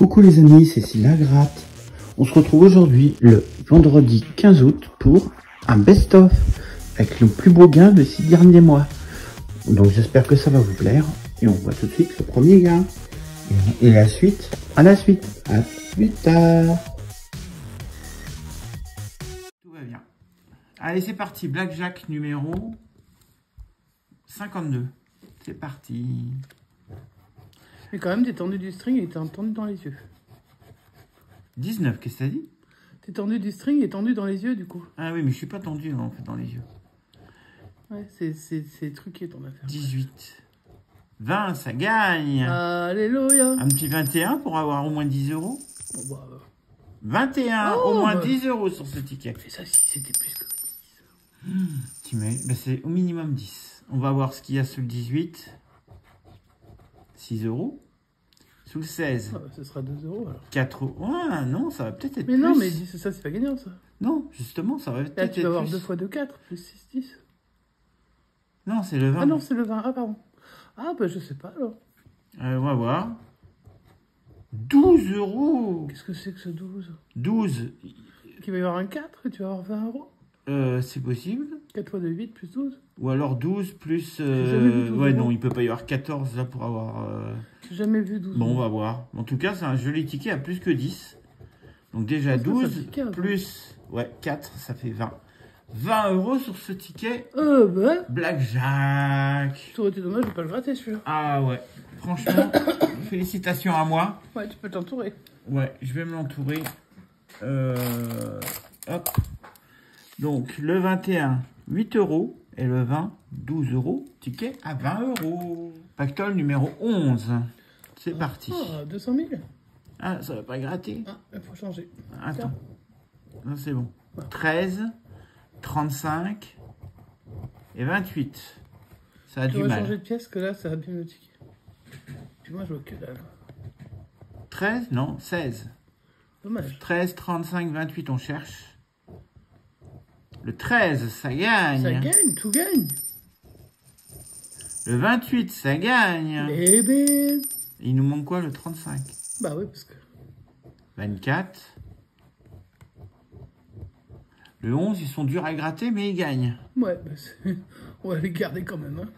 Coucou les amis, c'est Silla Gratte. On se retrouve aujourd'hui le vendredi 15 août pour un best-of avec le plus beau gain de 6 derniers mois. Donc j'espère que ça va vous plaire et on voit tout de suite le premier gain. Et la suite, à la suite. À plus tard. Tout va bien. Allez, c'est parti. Blackjack numéro 52. C'est parti. Mais quand même, t'es tendu du string et t'es tendu dans les yeux. 19, qu'est-ce que t'as dit? T'es tendu du string et tendu dans les yeux, du coup. Ah oui, mais je suis pas tendu en fait dans les yeux. Ouais, c'est truqué ton affaire. 18. 20, ça gagne. Alléluia. Un petit 21 pour avoir au moins 10 euros. Bon, bah, 21, oh, au moins bah. 10 euros sur ce ticket. Fais ça si c'était plus que 10. Ben, c'est au minimum 10. On va voir ce qu'il y a sous le 18. 6 euros. Sous le 16. Ah, bah, ce sera 2 euros alors. 4 euros. Ouais, non, ça va peut-être être Mais plus. non, mais 10, ça, c'est pas gagnant ça. Non, justement, ça va peut-être Là, être tu vas avoir plus. 2 fois 2, 4, plus 6, 10. Non, c'est le 20. Ah non, c'est le 20. Ah, pardon. Ah, bah, je sais pas alors. On va voir. 12 euros. Qu'est-ce que c'est que ce 12? 12. Il va y avoir un 4 et tu vas avoir 20 euros. C'est possible. 4 fois 2, 8 plus 12. Ou alors 12 plus... J'ai jamais vu 12 ouais, euros. non, il peut pas y avoir 14 là pour avoir... J'ai jamais vu 12. Bon, on va voir. En tout cas, c'est un joli ticket à plus que 10. Donc déjà Je pense que ça 12 fait 15, plus... Ouais, 4, ça fait 20. 20 euros sur ce ticket. Bah. Blackjack. Ça aurait été dommage de pas le gratter celui-là. Ah ouais. Franchement, félicitations à moi. Ouais, tu peux t'entourer. Ouais, je vais me l'entourer. Hop. Donc, le 21, 8 euros. Et le 20, 12 euros. Ticket à 20 euros. Pactole numéro 11. C'est parti. Ah, 200 000. Ah, ça va pas gratter. Ah, il faut changer. Attends. Non, c'est bon. 13, 35 et 28. Ça a Tu du vas mal. changer de pièce que là, ça abîme le ticket. Puis moi, je vois que dalle. 13, non, 16. Dommage. 13, 35, 28, on cherche. Le 13, ça gagne. Ça gagne, tout gagne. Le 28, ça gagne. Bébé. Il nous manque quoi, le 35? Bah oui, parce que... 24. Le 11, ils sont durs à gratter, mais ils gagnent. Ouais, bah on va les garder quand même. Hein.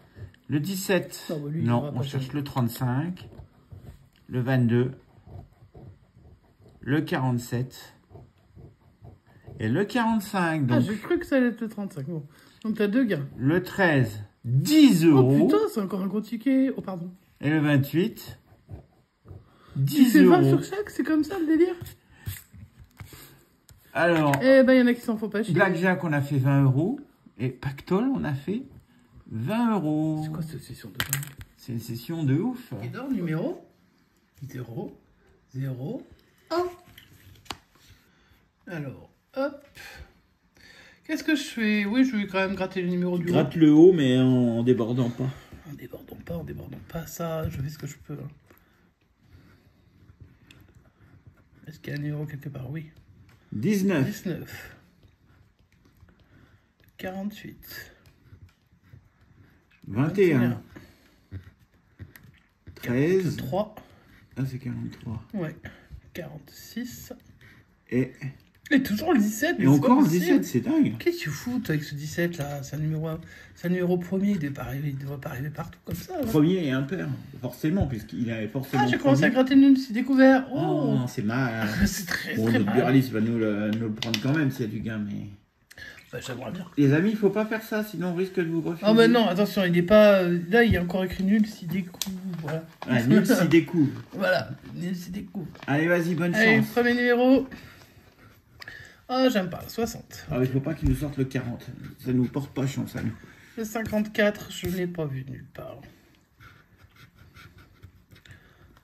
Le 17, Non, bah lui, il non, aura on pas cherche ça. le 35. Le 22. Le 47. Et le 45, donc. Ah, j'ai cru que ça allait être le 35. Bon. Donc t'as 2 gains. Le 13, 10 euros. Oh putain, c'est encore un gros ticket. Oh, pardon. Et le 28, Tu 10 fais 20 euros. sur chaque, c'est comme ça le délire? Alors, Eh ben, il y en a qui s'en font pas chier. Blackjack, on a fait 20 euros. Et Pactole, on a fait 20 euros. C'est quoi cette session de dingue? C'est une session de ouf. Et dans le numéro 0, 0, 1. Alors, hop. Qu'est-ce que je fais? Oui, je vais quand même gratter le numéro du haut. Gratte le haut, mais en débordant pas. En débordant pas. Ça, je fais ce que je peux. Hein. Est-ce qu'il y a un numéro quelque part? Oui. 19. 19. 48. 21. 13. 3. Ah, c'est 43. Ouais. 46. Et toujours le 17. Et encore le 17, c'est dingue. Qu'est-ce que tu fous toi, avec ce 17 là? C'est un numéro premier, il devrait pas arriver partout comme ça. Là. Premier et impair, forcément, puisqu'il avait forcément. Ah, j'ai commencé à gratter le nul, c'est découvert. Oh, Oh, c'est mal. c'est très Bon, très notre mal. buraliste va nous le prendre quand même s'il y a du gain, mais. Bah, j'aimerais bien. Les amis, il faut pas faire ça, sinon on risque de vous refuser. Ah bah non, attention, il est pas... Là, il y a encore écrit nul s'il découvre. Voilà. Ah, nul s'il découvre. Voilà, nul s'il découvre. Allez, vas-y, bonne Allez, chance. premier numéro. Oh, j'aime pas, 60. Ah, il faut pas qu'il nous sorte le 40. Ça nous porte pas chance à nous. Le 54, je ne l'ai pas vu nulle part.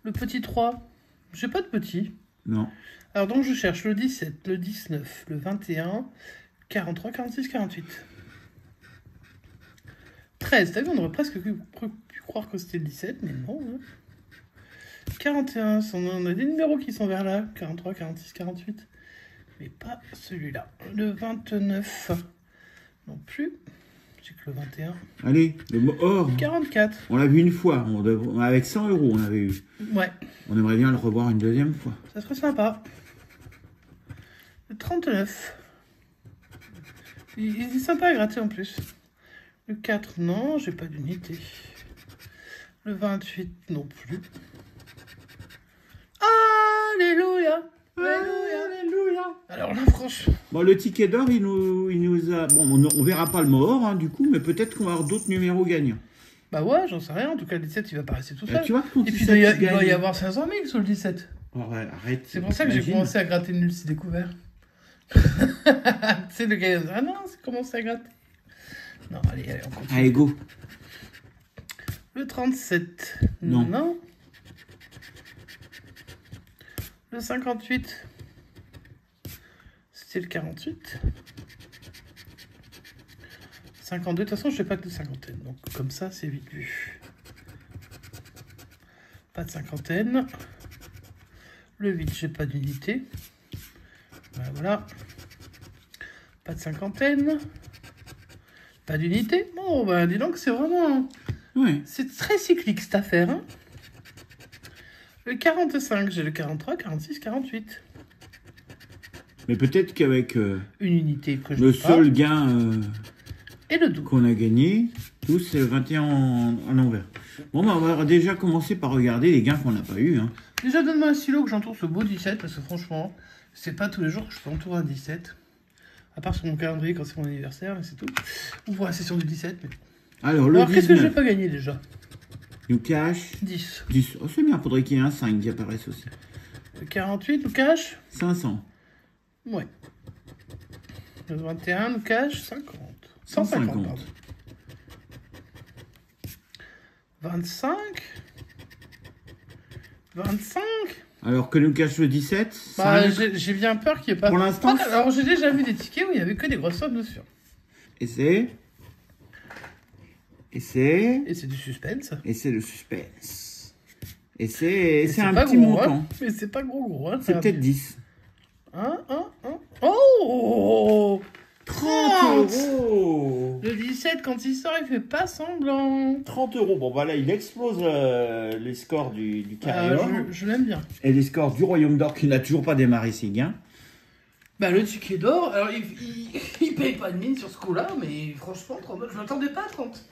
Le petit 3, j'ai pas de petit. Non. Alors donc je cherche le 17, le 19, le 21, 43, 46, 48. 13, t'as vu, on aurait presque pu croire que c'était le 17, mais non. Hein. 41, on a des numéros qui sont vers là. 43, 46, 48. Mais pas celui-là. Le 29, non plus. J'ai que le 21. Allez, le mot or. 44. On l'a vu une fois. Avec 100 €, on l'avait eu. Ouais. On aimerait bien le revoir une deuxième fois. Ça serait sympa. Le 39. Il est sympa à gratter en plus. Le 4, non, j'ai pas d'unité. Le 28, non plus. Alléluia! Alléluia! Alors là, franchement... Bon, le ticket d'or, il nous a... Bon, on verra pas le mot or, hein, du coup, mais peut-être qu'on va avoir d'autres numéros gagnants. Bah ouais, j'en sais rien. En tout cas, le 17, il va pas rester tout seul. Tu vois, et puis, il doit y avoir 500 000 sur le 17. Oh, ouais, arrête. C'est pour ça que j'ai commencé à gratter nul, c'est découvert. C'est le gars, ah non, c'est commencé à gratter. Non, allez, on continue. Allez, go. Le 37. Non. Non. Le 58. C'était le 48. 52. De toute façon, je fais pas que de cinquantaine. Donc, comme ça, c'est vite vu. Pas de cinquantaine. Le 8, j'ai pas d'unité. Voilà. Pas de cinquantaine. Pas d'unité. Bon, bah, dis donc, c'est vraiment... Ouais. C'est très cyclique, cette affaire. Hein. Le 45, j'ai le 43, 46, 48. Mais peut-être qu'avec Une unité que je le n'ai pas. seul gain Et le 12. qu'on a gagné, tous c'est le 21 en envers. Bon, bah, on va déjà commencer par regarder les gains qu'on n'a pas eu. Hein. Déjà, donne-moi un stylo que j'entoure ce beau 17, parce que franchement, c'est pas tous les jours que je peux entourer un 17. À part sur mon calendrier quand c'est mon anniversaire, mais c'est tout. Ou pour la session du 17. Mais... Alors, qu'est-ce que j'ai pas gagné déjà? Nous cash 10. 10. Oh, c'est bien, faudrait qu'il y ait un 5 qui apparaisse aussi. Le 48, nous cash 500. Ouais. Le 21, nous cash 50. 150, pardon. 25. 25. Alors que nous cache le 17, Bah, 5. j'ai bien peur qu'il n'y ait pas... Pour l'instant, Alors, j'ai déjà vu des tickets où il n'y avait que des grosses sommes dessus. Et c'est... Et c'est du suspense. Et c'est le suspense. Et c'est un pas petit gros, montant. Hein. Mais c'est pas gros. Hein, c'est peut-être 10. Oh 30 €. Le 17, quand il sort, il fait pas semblant. 30 €. Bon, voilà, il explose les scores du carré or. Je l'aime bien. Et les scores du Royaume d'Or qui n'a toujours pas démarré ses gains. Bah, le ticket d'or, alors il paye pas de mine sur ce coup-là, mais franchement, 30, je m'attendais pas à 30.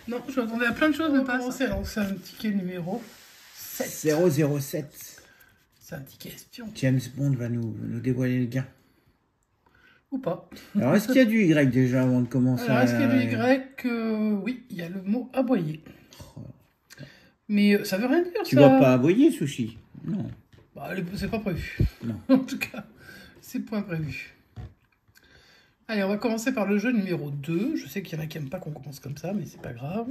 Non, je m'attendais à plein de choses, mais pas à ça. C'est un ticket numéro 7. 007. C'est un ticket espion. James Bond va nous dévoiler le gain. Ou pas. Alors, est-ce qu'il y a du Y déjà avant de commencer? Alors, est-ce qu'il y a du Y? Oui, il y a le mot aboyer. Mais ça veut rien dire, Tu ça. vas pas aboyer, Sushi? Non. Bah, c'est pas prévu. Non. En tout cas, c'est point prévu. Allez, on va commencer par le jeu numéro 2. Je sais qu'il y en a qui n'aiment pas qu'on commence comme ça, mais c'est pas grave.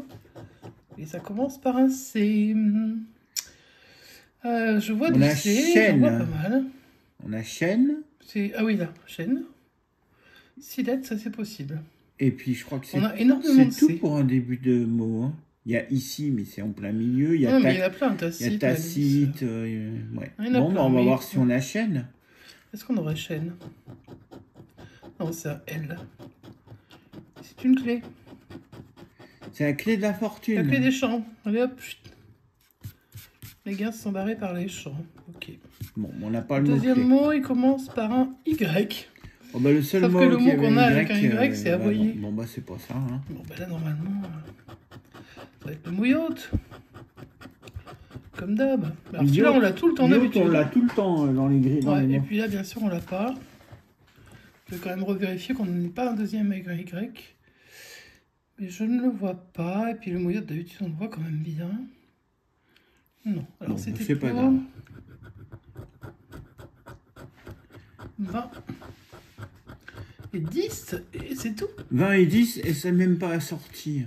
Et ça commence par un C. Je vois du C, j'en vois pas mal. On a chaîne. Ah oui, là, chaîne. 6 lettres, ça c'est possible. Et puis je crois que on a énormément de tout C. pour un début de mot. Hein. Il y a ici, mais c'est en plein milieu. Il y a non, mais il y en a plein, Tacite. Il y a Tacite. Ouais. Bon, on va voir si on a chaîne. Est-ce qu'on aurait chaîne? Non, c'est un L. C'est une clé. C'est la clé de la fortune. La clé des champs. Allez hop. Les gars se sont barrés par les champs. Ok. Bon, on n'a pas le mot deuxième clé. mot, il commence par un Y. Oh bah, le seul sauf mot que le mot qu'on a Y, avec un Y, c'est aboyer. Bon, bah c'est pas ça. Hein. Bon, bah là, normalement, ça va être le mouillotte. Comme d'hab. Alors celui-là, on l'a tout le temps d'habitude. On l'a tout le temps dans les grilles. Ouais, et puis là, bien sûr, on l'a pas. Je vais quand même revérifier qu'on n'ait pas un deuxième Y. Mais je ne le vois pas. Et puis le mouillotte, d'habitude, on le voit quand même bien. Non, alors c'était pas grave. 20 et 10, et c'est tout. 20 et 10, et c'est même pas à sortir.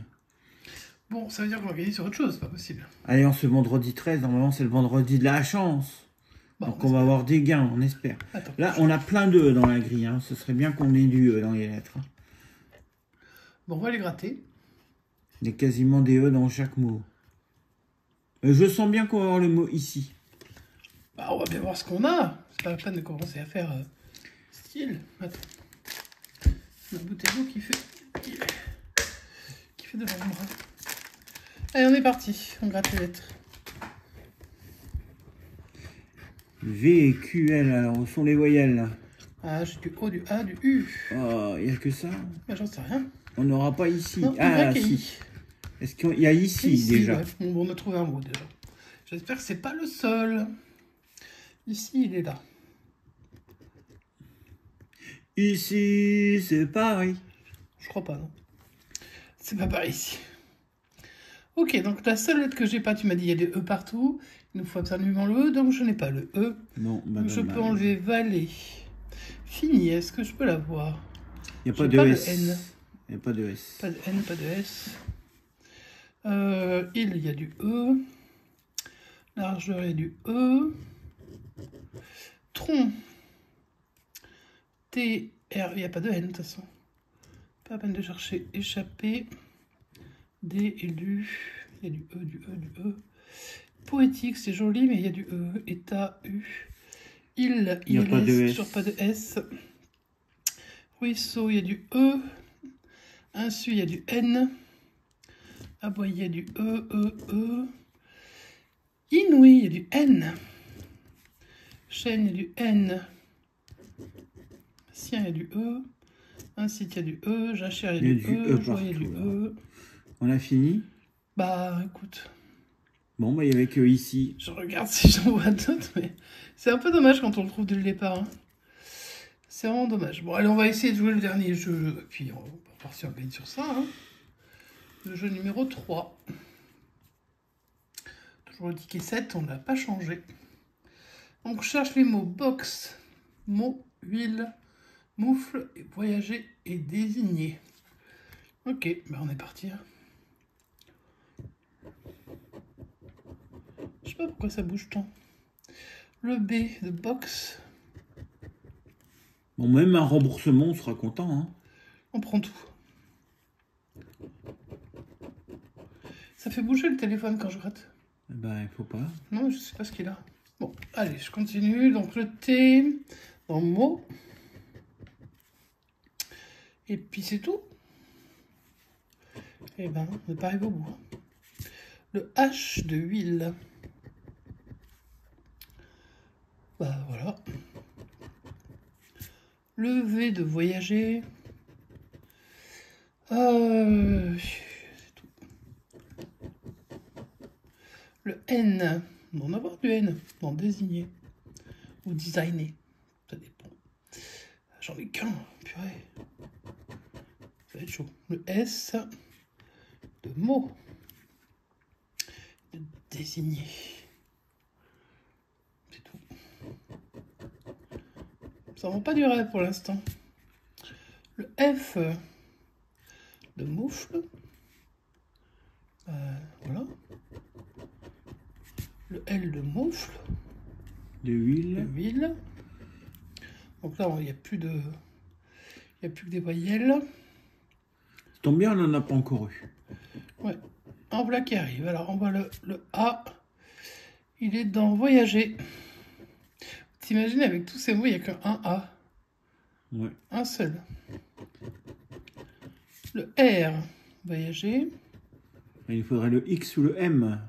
Bon, ça veut dire qu'on va gagner sur autre chose, pas possible. Allez, on se vendredi 13, normalement c'est le vendredi de la chance. Bon, donc on va avoir des gains, on espère. Attends, là, on a plein d'E dans la grille, hein. Ce serait bien qu'on ait du E dans les lettres. Bon, on va les gratter. Il y a quasiment des E dans chaque mot. Je sens bien qu'on va avoir le mot ici. Bah, on va bien voir ce qu'on a. C'est pas la peine de commencer à faire style. Attends. La bouteille d'eau qui fait... fait de l'ombre. Allez, on est parti. On gratte les lettres. V et QL, alors où sont les voyelles là? Ah, j'ai du O, du A, du U. Oh, il n'y a que ça? Bah, j'en sais rien. On n'aura pas ici. Non, Ah, Y et si. I. Est-ce qu'il y a ici déjà? Ouais. Bon, on a trouvé un mot déjà. J'espère que c'est pas le seul. Ici, il est là. Ici, c'est Paris. Je crois pas, non. C'est pas pareil ici. Ok, donc la seule lettre que j'ai pas, tu m'as dit, il y a des E partout. Il nous faut absolument le E, donc je n'ai pas le E. Non, donc je peux enlever Valais. Fini, est-ce que je peux l'avoir? Il n'y a pas de S. N. Il n'y a pas de S. Pas de N, pas de S. Il y a du E. Largeur, il y a du E. Tronc. T, R, il n'y a pas de N de toute façon. Pas la peine de chercher. Échappé. D et du. Il y a du E, du E, du E. Poétique, c'est joli, mais il y a du E. État, U. Il n'y a pas de S. Toujours pas de S. Ruisseau, il y a du E. Insu, il y a du N. Aboyer, il y a du E, E, E. Inouï, il y a du N. Chêne, il y a du N. Sien, il y a du E. Incite, il y a du E. Jachère, il y a du E. Joie, il y a du E. On a fini? Bah, écoute. Bon, bah, il n'y avait que ici. Je regarde si j'en vois d'autres, mais c'est un peu dommage quand on le trouve dès le départ. Hein. C'est vraiment dommage. Bon, allez, on va essayer de jouer le dernier jeu. Et puis, on va voir si on gagne sur ça. Hein. Le jeu numéro 3. Toujours le ticket 7, on ne l'a pas changé. Donc, je cherche les mots box, mots, huile, moufle, et voyager et désigner. Ok, ben on est parti. Hein. Je sais pas pourquoi ça bouge tant. Le B de box. Bon, même un remboursement, on sera content. Hein. On prend tout. Ça fait bouger le téléphone quand je gratte. Eh ben, il faut pas. Non, je sais pas ce qu'il a. Bon, allez, je continue. Donc le T dans mot. Et puis c'est tout. Eh ben, on n'est pas arrivé au bout. Le H de huile. Bah voilà. Le V de voyager. C'est tout. Le N. On en avoir du N. Dans désigner. Ou designer. Ça dépend. J'en ai qu'un. Purée. Ça va être chaud. Le S. De mot. De désigner. C'est tout. Ça ne va pas durer pour l'instant. Le F de moufle. Voilà. Le L de moufle. De huile. De huile. Donc là, il n'y a plus de... Il n'y a plus que des voyelles. Ça tombe bien, on n'en a pas encore eu. Ouais. Un plat qui arrive. Alors, on voit le A. Il est dans voyager. T'imagines, avec tous ces mots, il n'y a qu'un A. Ouais. Un seul. Le R, voyager. Il faudrait le X ou le M.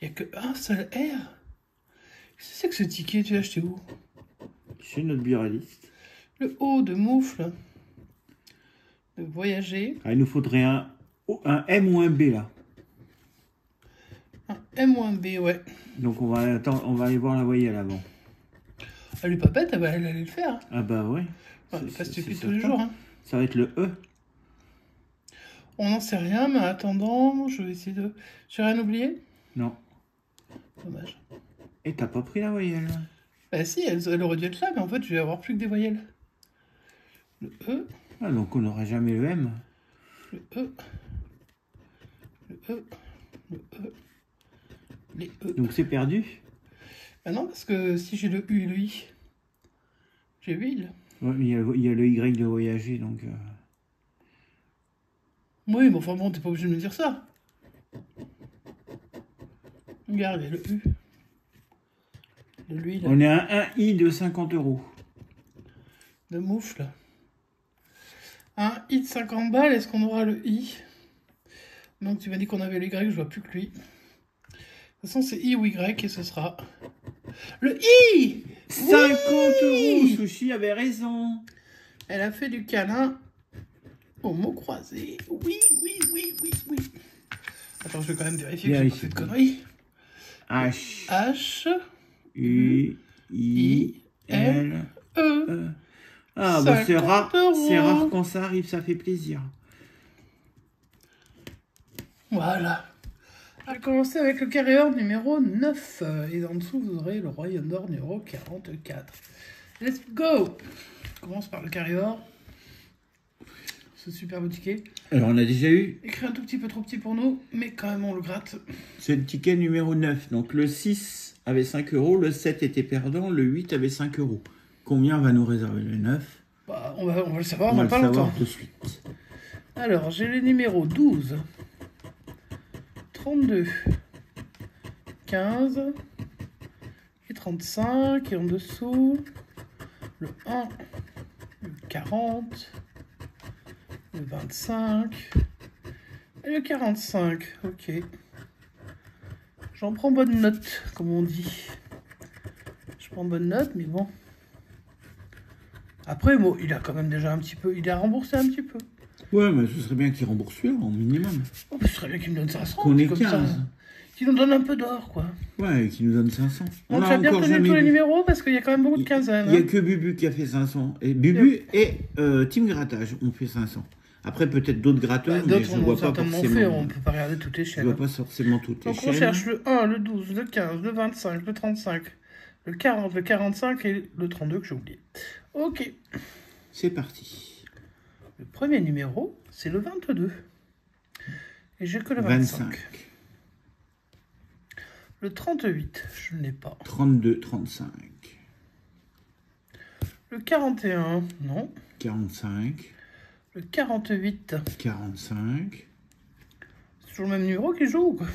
Il n'y a qu'un seul R. Qu'est-ce que c'est que ce ticket? Tu l'as acheté où? Chez notre buraliste. Le O de moufle. De voyager. Ah, il nous faudrait un M ou un B là. Un M ou un B, ouais. Donc on va attendre, on va aller voir la voyelle avant. Elle est pas bête, elle allait le faire. Ah bah ouais. Pas stupide tous les jours. Hein. Ça va être le E. On n'en sait rien, mais en attendant, je vais essayer de... J'ai rien oublié? Non. Dommage. Et t'as pas pris la voyelle? Bah si, elle aurait dû être là, mais en fait, je vais avoir plus que des voyelles. Le E. Ah, donc on n'aurait jamais le M. Le E. Le E. Le E. Les E. Donc c'est perdu? Bah non, parce que si j'ai le U et le I, j'ai huile. Ouais, il y a le Y de voyager, donc... Oui, mais enfin bon, t'es pas obligé de me dire ça. Regarde, il y a le U. De l'huile. On est à un I de 50 €. De moufle. Un I de 50 balles, est-ce qu'on aura le I? Donc tu m'as dit qu'on avait les Y, je vois plus que lui. De toute façon, c'est I ou Y et ce sera le I. 50 Oui. €, Sushi avait raison. Elle a fait du câlin au mot croisé. Oui. Attends, je vais quand même vérifier que j'ai pas fait de conneries. H. H. U. I. L. E. Ah, bah c'est rare. 50 C'est €. rare quand ça arrive, ça fait plaisir. Voilà. On va commencer avec le carré or numéro 9. Et en dessous, vous aurez le royaume d'or numéro 44. Let's go. On commence par le carré or. Ce superbe ticket. Alors, on a déjà eu. Écrit un tout petit peu trop petit pour nous, mais quand même, on le gratte. C'est le ticket numéro 9. Donc, le 6 avait 5 €, le 7 était perdant, le 8 avait 5 €. Combien va nous réserver le 9? Bah, on va le savoir On va dans le pas savoir longtemps. tout de suite. Alors, j'ai les numéros 12, 32, 15 et 35. Et en dessous, le 1, le 40, le 25 et le 45. Ok. J'en prends bonne note, comme on dit. Je prends bonne note, mais bon. Après, bon, il a quand même déjà un petit peu... Il a remboursé un petit peu. Ouais, mais ce serait bien qu'il rembourse celui-là, au minimum. Oh, ce serait bien qu'il me donne 500. Qu'on est comme 15. ça. Qu'il nous donne un peu d'or, quoi. Ouais, qu'il nous donne 500. Donc, tu as bien tenu tous les numéros parce qu'il y a quand même beaucoup de quinzaines. Il n'y a que Bubu qui a fait 500. Et Bubu et Team Grattage ont fait 500. Après, peut-être d'autres gratteurs, mais je ne vois pas forcément. Fait, on ne peut pas regarder toutes les chaînes. Je ne vois pas forcément toutes les Donc, chaînes. on cherche le 1, le 12, le 15, le 25, le 35, le 40, le 45 et le 32 que j'ai oublié. Ok. C'est parti. Le premier numéro, c'est le 22. Et j'ai que le 25. Le 38, je ne l'ai pas. 32, 35. Le 41, non. 45. Le 48. 45. C'est toujours le même numéro qui joue ou quoi?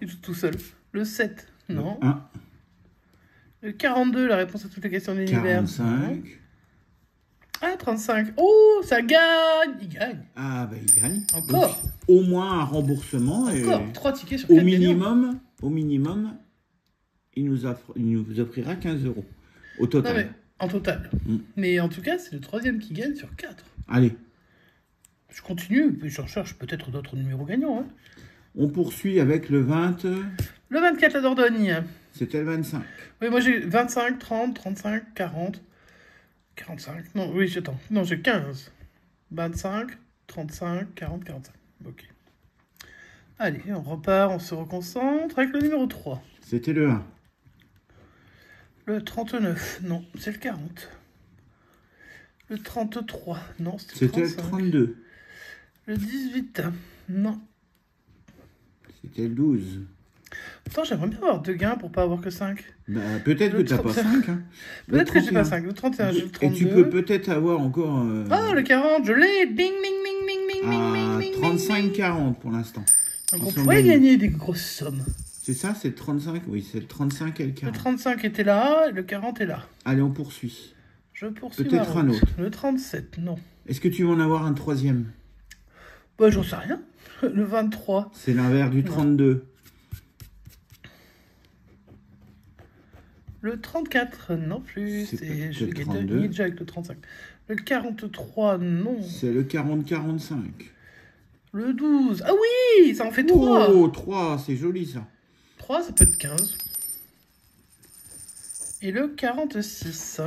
Il joue tout seul. Le 7, non. Le 1. Le 42, la réponse à toutes les questions d'univers. 45. Ah, 35. Oh, ça gagne. Il gagne. Ah, bah il gagne. Encore. Donc, au moins un remboursement. Encore. Et 3 tickets sur 4 au minimum, il nous offrira 15 € au total. Non, mais en total. Mais en tout cas, c'est le troisième qui gagne sur 4. Allez. Je continue, puis j'en cherche peut-être d'autres numéros gagnants. Hein. On poursuit avec le 20. Le 24, la Dordogne. C'était le 25. Oui, moi j'ai 25, 30, 35, 40, 45. Non, oui, j'attends. Non, j'ai 15. 25, 35, 40, 45. Ok. Allez, on repart, on se reconcentre avec le numéro 3. C'était le 1. Le 39, non, c'est le 40. Le 33, non, c'était le 35. C'était le 32. Le 18, non. C'était le 12. Pourtant, j'aimerais bien avoir 2 gains pour pas avoir que 5. Bah, peut-être que tu n'as pas 5. Hein. Peut-être que j'ai pas 5. Le 31, j'ai le 32. Et tu peux peut-être avoir encore... Ah, le 40, je l'ai. Bing, bing, bing, bing, bing, bing, bing, 35-40 pour l'instant. Donc on pourrait gagner des grosses sommes. C'est ça, c'est le 35. Oui, c'est le 35 et le 40. Le 35 était là, et le 40 est là. Allez, on poursuit. Je poursuis peut-être un autre. Le 37, non. Est-ce que tu vas en avoir un troisième? Bah, j'en sais rien. Le 23. C'est l'inverse du 32. Le 34, non plus. Je gagne déjà avec le 35. Le 43, non. C'est le 40-45. Le 12. Ah oui, ça en fait 3. Oh, 3, c'est joli ça. 3, ça peut être 15. Et le 46.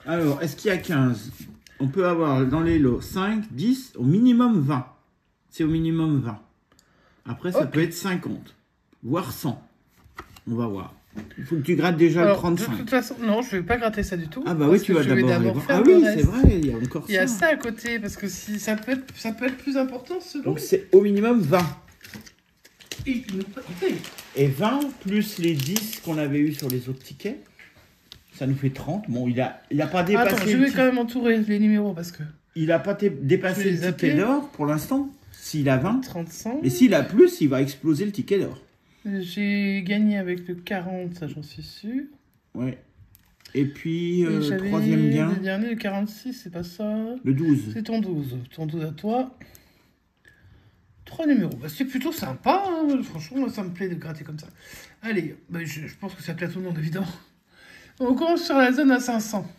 Alors, est-ce qu'il y a 15? On peut avoir dans les lots 5, 10, au minimum 20. C'est au minimum 20. Après, ça peut être 50, voire 100. On va voir. Il faut que tu grattes déjà le 35. De toute façon, non, je ne vais pas gratter ça du tout. Ah bah oui, tu vas d'abord faire. Ah oui, c'est vrai, il y a encore ça. Il y a ça à côté, parce que si ça peut être plus important selon. Donc c'est au minimum 20. Et 20 plus les 10 qu'on avait eu sur les autres tickets, ça nous fait 30. Bon, il a pas dépassé. Attends, je vais quand même entourer les numéros parce que. Il n'a pas dépassé le ticket d'or pour l'instant. S'il a 20. 35. Et s'il a plus, il va exploser le ticket d'or. J'ai gagné avec le 40, ça j'en suis sûr. Ouais. Et puis, troisième gain. Le dernier, le 46, c'est pas ça. Le 12. C'est ton 12. Ton 12 à toi. 3 numéros. Bah, c'est plutôt sympa, hein. Franchement, moi, ça me plaît de gratter comme ça. Allez, bah, je pense que ça plaît à tout le monde, évidemment. On commence sur la zone à 500.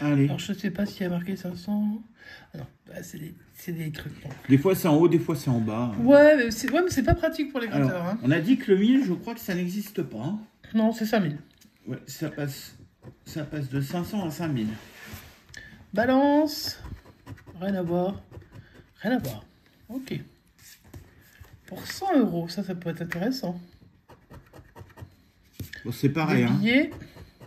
Allez. Alors, je sais pas s'il y a marqué 500. Ah non, bah, c'est des trucs. Donc. Des fois, c'est en haut, des fois, c'est en bas. Ouais, mais c'est pas pratique pour les gratteurs. Alors, Hein. on a dit que le 1000, je crois que ça n'existe pas. Hein. Non, c'est 5000. Ouais, ça passe de 500 à 5000. Balance. Rien à voir. Rien à voir. Ok. Pour 100 euros, ça peut être intéressant. Bon, c'est pareil. Des billets.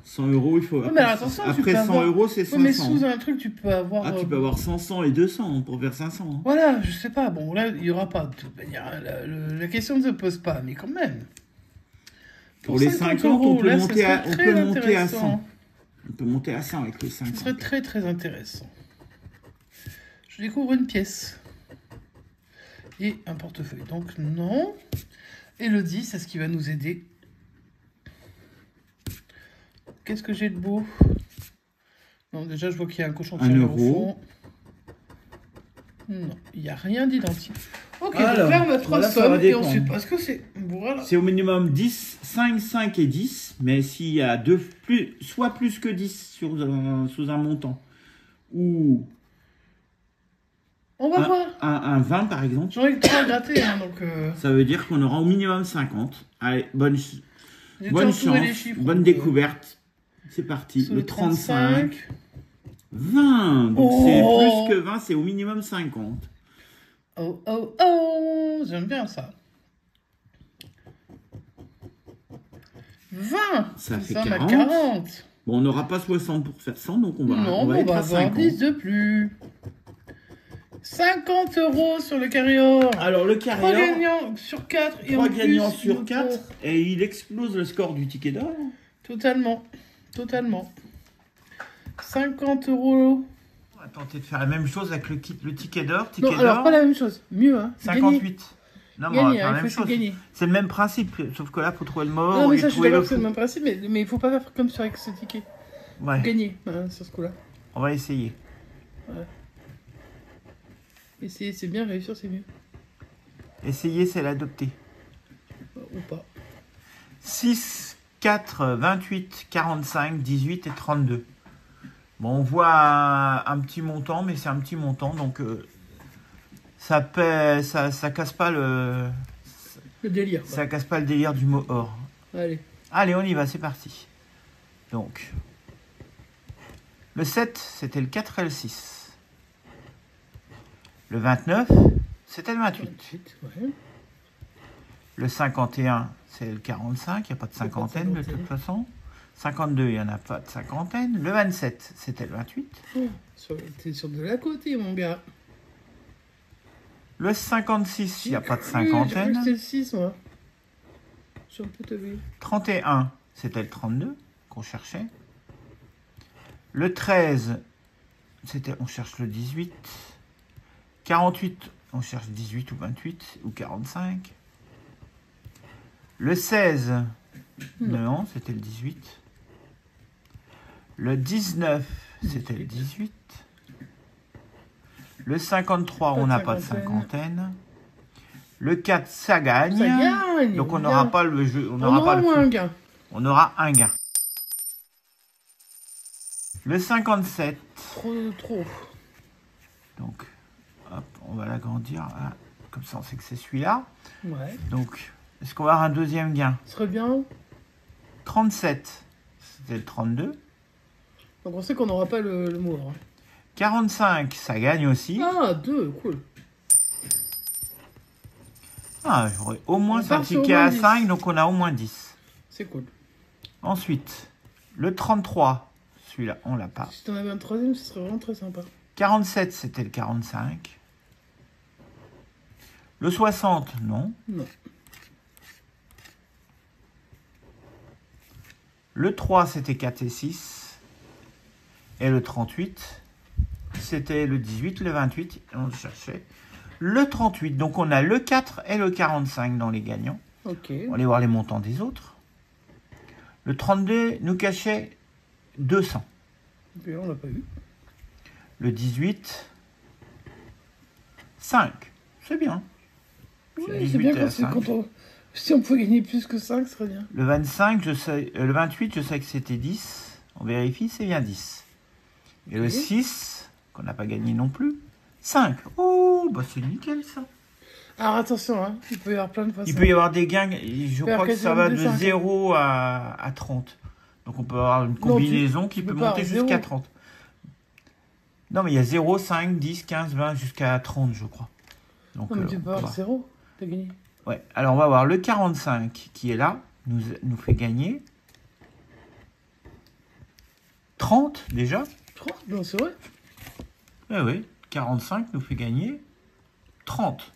100 euros, il faut. Ouais, mais alors, attention, après 100 avoir... euros, c'est 500. Oui, mais sous un truc, tu peux avoir. Ah, tu peux avoir 500 et 200 pour faire 500. Hein. Voilà, je sais pas. Bon, là, il n'y aura pas. De toute manière, la question ne se pose pas, mais quand même. Pour les 50, euros, on peut là, monter à 100. On peut monter à 100 avec les 50. Ce serait très, très intéressant. Je découvre une pièce. Et un portefeuille. Donc, non. Et le 10, c'est ce qui va nous aider. Qu'est-ce que j'ai de beau? Non, déjà, je vois qu'il y a un cochon de tireur au fond. Non, il n'y a rien d'identique. Ok, alors, donc là, on a 3 sommes et on sait pas ce que c'est. Voilà. C'est au minimum 10, 5, 5 et 10. Mais s'il y a soit plus que 10 sous un montant, ou on va voir. Un 20 par exemple. J'aurais que 3 à gratter, hein, donc... Ça veut dire qu'on aura au minimum 50. Allez, bonne chance, chiffres, bonne découverte. C'est parti. Le 35. 20. Donc c'est plus que 20, c'est au minimum 50. Oh, oh, oh. J'aime bien ça. 20. Ça fait 40. 40. Bon, on n'aura pas 60 pour faire 100, donc on va être à 50. 10 de plus. 50 euros sur le carrière. Alors le carrière. 3 gagnants sur 4. 3 gagnants sur 4. Et il explose le score du ticket d'or. Totalement. Totalement. 50 euros. On va tenter de faire la même chose avec le ticket d'or. Non, alors pas la même chose. Mieux, hein. 58. Gagner. Non, mais on va faire la il même faut chose. gagner. C'est le même principe, sauf que là, il faut trouver le mort. Non, mais ça, je suis d'accord que c'est le même principe, mais il ne faut pas faire comme sur avec ce ticket. Ouais. Gagner, hein, sur ce coup-là. On va essayer. Ouais. Essayer, c'est bien, réussir, c'est mieux. Essayer, c'est l'adopter. Ou pas. 6, 4, 28, 45, 18 et 32. Bon, on voit un petit montant, mais c'est un petit montant, donc ça casse pas le délire. Ça casse pas le délire du mot or. Allez. Allez, on y va, c'est parti. Donc, le 7, c'était le 4 et le 6. Le 29, c'était le 28. Ouais. Le 51, c'est le 45, il n'y a pas de cinquantaine de toute façon. 52, il n'y en a pas de cinquantaine. Le 27, c'était le 28. T'es sur de la côté, mon gars. Le 56, il n'y a pas de cinquantaine. C'était le 6, moi. J'ai un peu te vu. 31, c'était le 32 qu'on cherchait. Le 13, c'était, on cherche le 18. 48, on cherche 18 ou 28 ou 45. Le 16, non, c'était le 18. Le 19, c'était le 18. Le 53, on n'a pas de cinquantaine. Le 4, ça gagne. Ça gagne. Donc on n'aura pas le jeu. On aura pas un gain. On aura un gain. Le 57. Trop. Donc, hop, on va l'agrandir. Comme ça, on sait que c'est celui-là. Ouais. Donc, est-ce qu'on va avoir un deuxième gain? Ce serait bien. 37, c'était le 32. Donc on sait qu'on n'aura pas le mot. Hein. 45, ça gagne aussi. Ah, 2, cool. Ah, j'aurais au moins un ticket à 5, donc on a au moins 10. C'est cool. Ensuite, le 33, celui-là, on l'a pas. Si tu en avais un troisième, ce serait vraiment très sympa. 47, c'était le 45. Le 60, non. Non. Le 3, c'était 4 et 6. Et le 38, c'était le 18, le 28. On le cherchait. Le 38, donc on a le 4 et le 45 dans les gagnants. Ok. On va aller voir les montants des autres. Le 32 nous cachait 200. Et on l'a pas eu. Le 18, 5. C'est bien. Oui, c'est bien si on pouvait gagner plus que 5, ce serait bien. Le 25, le 28, je sais que c'était 10. On vérifie, c'est bien 10. Et le 6, qu'on n'a pas gagné non plus, 5. Oh, bah c'est nickel ça. Alors attention, hein, il peut y avoir plein de façons. Il peut y avoir des gains, je crois que ça va de 0 à 30. Donc on peut avoir une combinaison qui peut monter jusqu'à 30. Non, mais il y a 0, 5, 10, 15, 20, jusqu'à 30, je crois. Donc, non, mais tu peux avoir 0, t'as gagné. Ouais, alors on va voir le 45 qui est là, nous fait gagner 30 déjà. 30, non, c'est vrai. Oui, 45 nous fait gagner 30.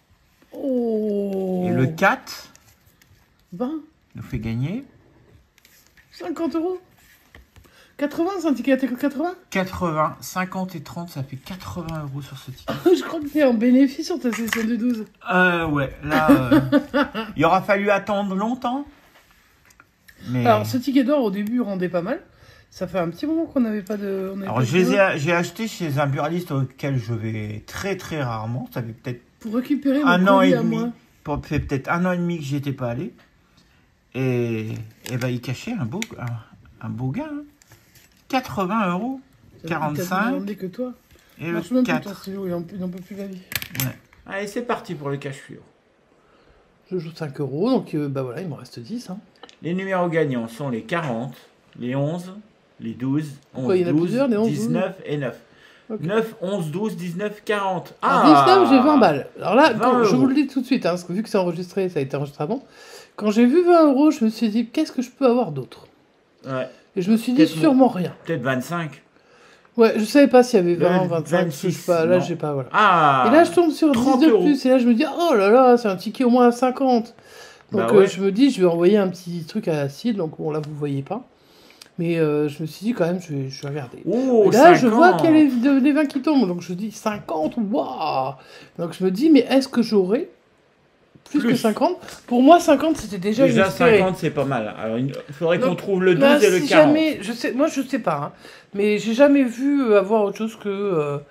Oh. Et le 4 20 nous fait gagner 50 €. 80, c'est un ticket à 80. 80, 50 et 30, ça fait 80 € sur ce ticket. Je crois que tu es en bénéfice sur ta session de 12. Ouais, là, il aura fallu attendre longtemps. Mais... Alors, ce ticket d'or, au début, rendait pas mal. Ça fait un petit moment qu'on n'avait pas de... Alors, j'ai acheté chez un buraliste auquel je vais très très rarement. Ça fait peut-être pour récupérer un an et demi. Ça fait peut-être un an et demi que j'y étais pas allé. Et ben, il cachait un beau gain. Hein. 80 €, 45 que toi. et le 4. Il n'en peut plus la vie. Ouais. Allez, c'est parti pour le cash fluo. Je joue 5 €, donc bah voilà, il me reste 10. Hein. Les numéros gagnants sont les 40, les 11, les 12, 11, quoi, il y en a 12, plusieurs, les 11, 19 et 9. Okay. 9, 11, 12, 19, 40. Ah, 19, j'ai 20 balles. Alors là, je vous le dis tout de suite, hein, parce que vu que c'est enregistré, ça a été enregistré avant. Quand j'ai vu 20 €, je me suis dit, qu'est-ce que je peux avoir d'autre? Ouais. Et je me suis dit, sûrement rien. Peut-être 25. Ouais, je savais pas s'il y avait 20, 25, 26, je sais pas. Là, j'ai pas, voilà. Ah, et là, je tombe sur 10 de plus, et là, je me dis, oh là là, c'est un ticket au moins à 50. Donc, bah ouais. Je me dis, je vais envoyer un petit truc à Acide, donc bon, là, vous voyez pas. Mais je me suis dit, quand même, je vais regarder. Oh, et là, 50. Je vois qu'il y a les 20 qui tombent, donc je dis 50, waouh. Donc, je me dis, mais est-ce que j'aurai plus que 50? Pour moi, 50, c'était déjà une 50, c'est pas mal. Alors, il faudrait qu'on trouve le 12 et le 40. Jamais, moi, je sais pas. Hein, mais j'ai jamais vu avoir autre chose que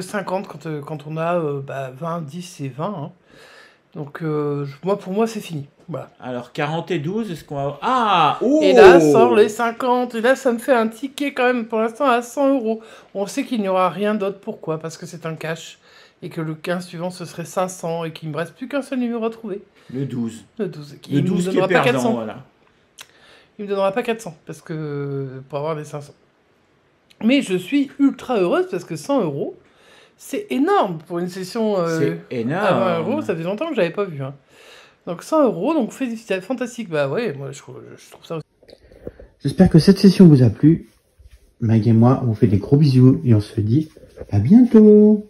50 quand on a 20, 10 et 20. Hein. Donc, pour moi, c'est fini. Voilà. Alors, 40 et 12, est-ce qu'on va... Ah oh. Et là, sort les 50. Et là, ça me fait un ticket quand même, pour l'instant, à 100 €. On sait qu'il n'y aura rien d'autre. Pourquoi? Parce que c'est un cash. Et que le 15 suivant, ce serait 500. Et qu'il ne me reste plus qu'un seul numéro à trouver. Le 12. Le 12. Le 12 qui est perdant, 400. Voilà. Il ne me donnera pas 400. Parce que... Pour avoir les 500. Mais je suis ultra heureuse parce que 100 €, c'est énorme pour une session c'est énorme. À 20 €. Ça fait longtemps que je n'avais pas vu. Hein. Donc 100 €, donc c'est fantastique. Bah ouais, moi je trouve ça aussi. J'espère que cette session vous a plu. Mag et moi, on vous fait des gros bisous et on se dit à bientôt.